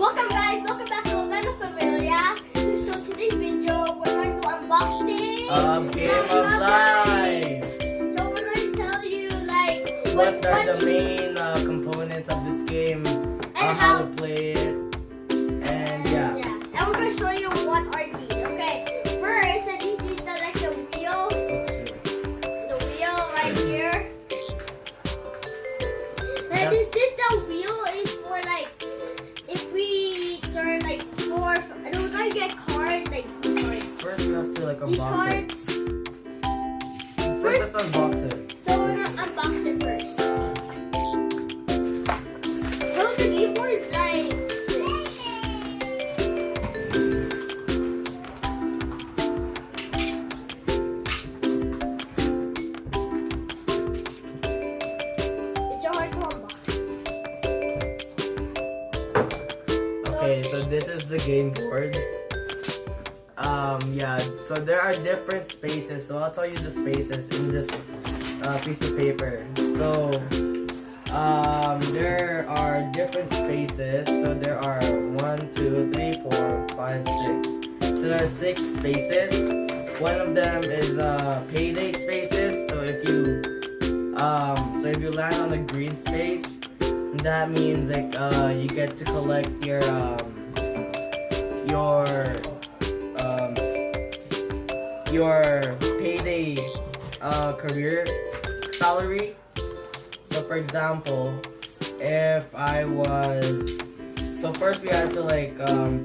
Welcome guys, welcome back to Lagana Familia. So today's video, we're going to unboxing Game of Life. So we're going to tell you like What are the main components of this game, and how to play it, and yeah. And we're going to show you what are these. Okay, first, this is the wheel. The wheel right here. Then this is the wheel is for like if we turn like four, and we're gonna get cards like these cards. First we have to like These unbox it. cards. First let's unbox it. So we're gonna unbox it first. So the game board is like this. It's hard to unbox. Okay, so this is the game board. Yeah, so there are different spaces. So I'll tell you the spaces in this piece of paper. So there are different spaces. So there are 1, 2, 3, 4, 5, 6. So there are 6 spaces. One of them is payday spaces. So if you land on a green space, that means like you get to collect your payday career salary. So for example, if I was first we had to like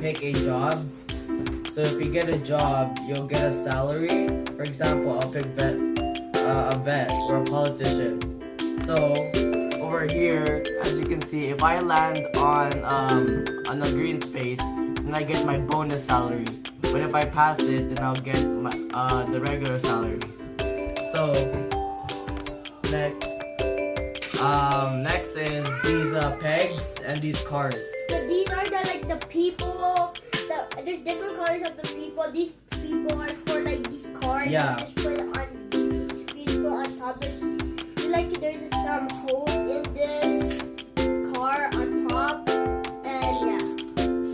pick a job. So if you get a job, you'll get a salary. For example, I'll pick a vet or a politician. So over here, as you can see, if I land on a green space, then I get my bonus salary. But if I pass it, then I'll get my the regular salary. So next is these pegs and these cars. So these are the people. There's different colors of the people. These people are for like these cards. Yeah. You just put on top. There's some holes in this car on top, and yeah.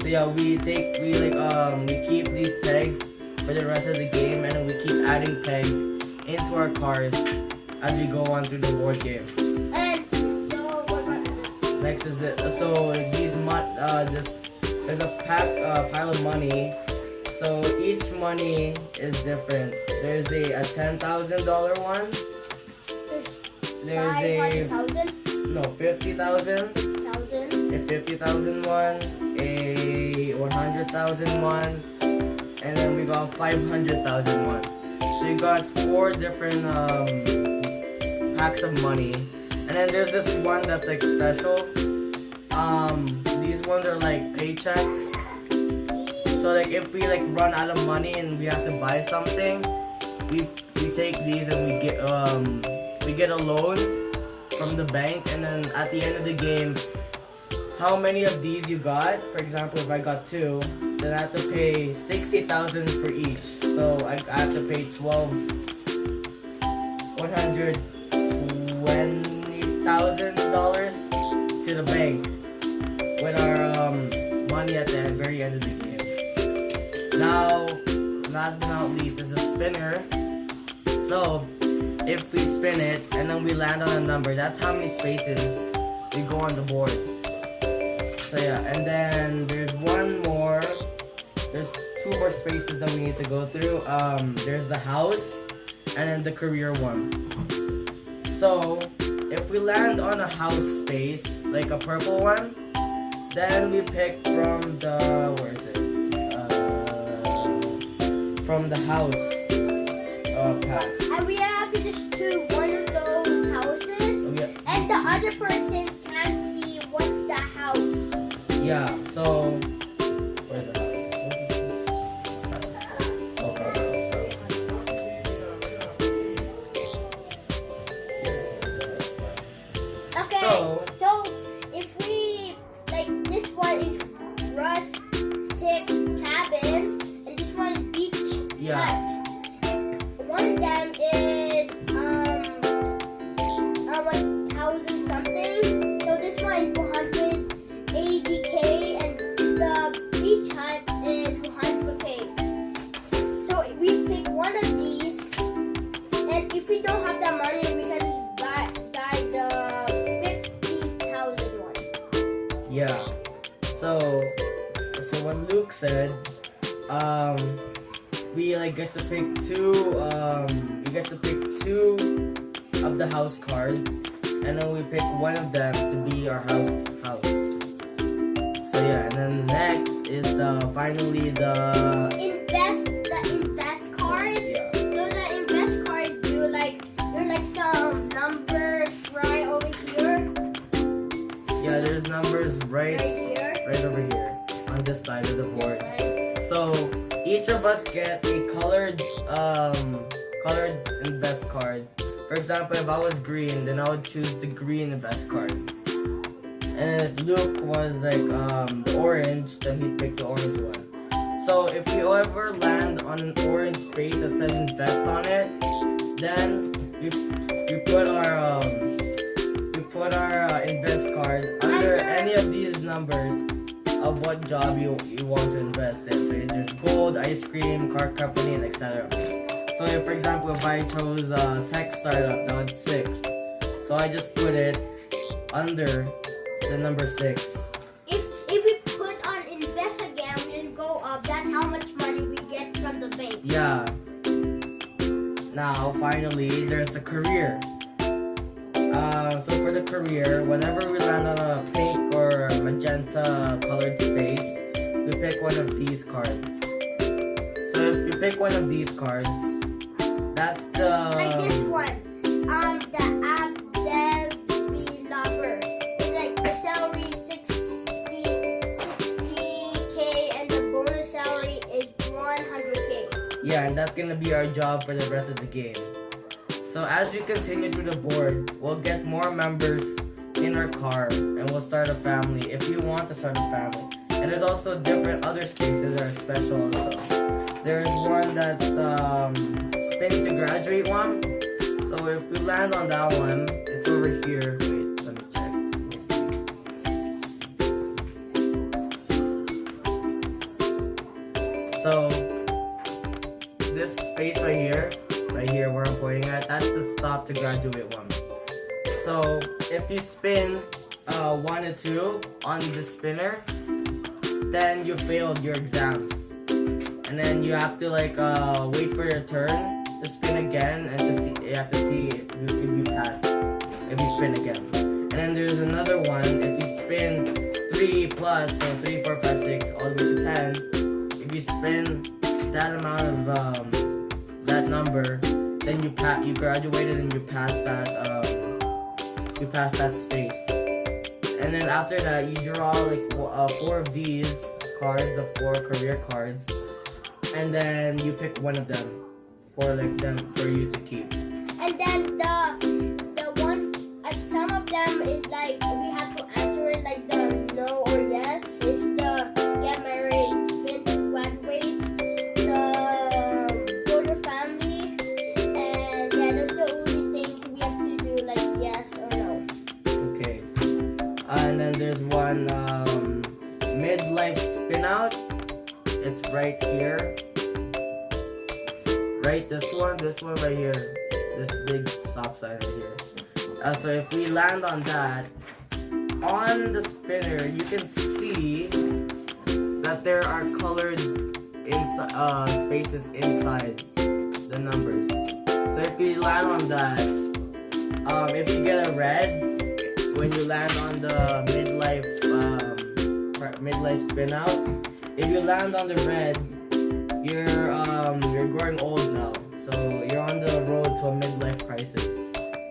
So yeah, we keep these pegs for the rest of the game, and then we keep adding pegs into our cars as we go on through the board game. And so what about this? Next is it. So there's a pile of money. So each money is different. There's a $10,000 one. There's a 500,000. no 50,000. A 50,000 one, a 100,000 one, and then we got 500,000 one. So you got 4 different packs of money, and then there's this one that's like special. These ones are like paychecks. So like if we like run out of money and we have to buy something, we take these and we get a loan from the bank, and then at the end of the game, how many of these you got. For example, if I got 2, then I have to pay 60,000 for each. So I have to pay $120,000 to the bank with our money at the very end of the game. Now, last but not least is a spinner. So if we spin it and then we land on a number, that's how many spaces we go on the board. So yeah, and then there's two more spaces that we need to go through. There's the house and then the career one. So if we land on a house space, like a purple one, then we pick from the from the house pack. And we have to just choose one of those houses, and the other person can't see what's the house. Yeah, so where's the house? Okay, so if we this one is rustic cabin, and this one is beach hut. One of them is 1,000 something. So this one is 180K, and Yeah. So when Luke said, we like get to pick two. We get to pick two of the house cards, and then we pick one of them to be our house. So yeah, and then next is finally the invest card. yeah. So the invest card, there are like some numbers right over here, Yeah, there's numbers right here. right over here on this side of the board. Right. So each of us get a colored invest card. For example, if I was green, then I would choose the green invest card. And if Luke was like orange, then he'd pick the orange one. So if we ever land on an orange space that says invest on it, then we put our invest card under any of these numbers of what job you want to invest in. So there's gold, ice cream, car company, and etc. So if, for example, if I chose tech startup, that was 6. So I just put it under the number 6. If we put on invest again, we'll go up. That's how much money we get from the bank. Yeah. Now, finally, there's the career. So for the career, whenever we land on a pink or magenta colored space, we pick one of these cards. So if you pick one of these cards, that's Like this the one. The app developer. It's like the salary 60K and the bonus salary is 100K. yeah, and that's gonna be our job for the rest of the game. So as we continue through the board, we'll get more members in our car and we'll start a family if you want to start a family. And there's also different other spaces that are special also. There's one that's spin to graduate one. So if we land on that one, it's over here. Wait, let me check. Let me see. So this space right here where I'm pointing at, that's the stop to graduate one. So if you spin 1 and 2 on the spinner, then you failed your exams. And then you have to like wait for your turn to spin again, and you have to see if you pass, if you spin again. And then there's another one, if you spin 3 plus, so 3, 4, 5, 6, all the way to 10, if you spin that amount of that number, then you graduated and you pass that space. And then after that, you draw like 4 of these cards, the 4 career cards, and then you pick one of them for you to keep. And then the one, some of them is like we have to answer it like the no or yes. It's the get married, spin to graduate, the go to family, and yeah, that's the only things we have to do, like yes or no. Okay. And then there's one midlife spin out. It's right here. Right, this one right here. This big stop sign right here. So if we land on that, on the spinner, you can see that there are colored spaces inside the numbers. So if you land on that, if you get a red, when you land on the midlife spin out, if you land on the red, you're growing old now, so you're on the road to a midlife crisis.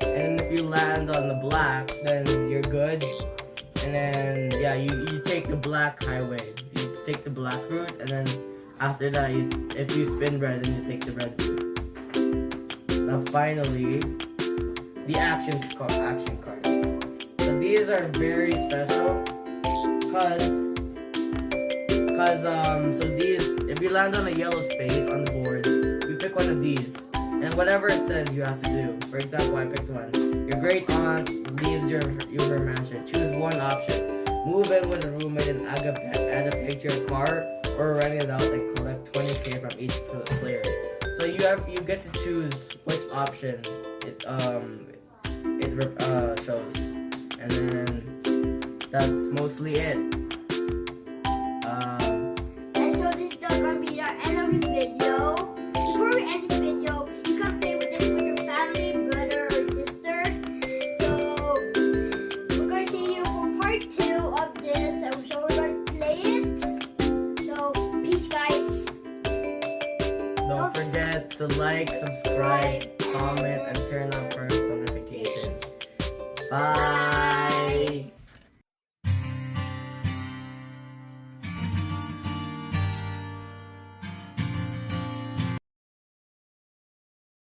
And if you land on the black, then you're good. And then yeah, you take the black highway. You take the black route, and then after that, if you spin red, then you take the red route. Now finally, the action cards. So these are very special, so these, if you land on a yellow space on the board, you pick one of these, and whatever it says you have to do. For example, I picked one. Your great aunt leaves your mansion. Choose one option. Move in with a roommate and add a peg to your car, or rent it out and collect 20K from each player. So you get to choose which option it shows, and then that's mostly it. Don't forget to like, subscribe, comment, and turn on post notifications. Bye.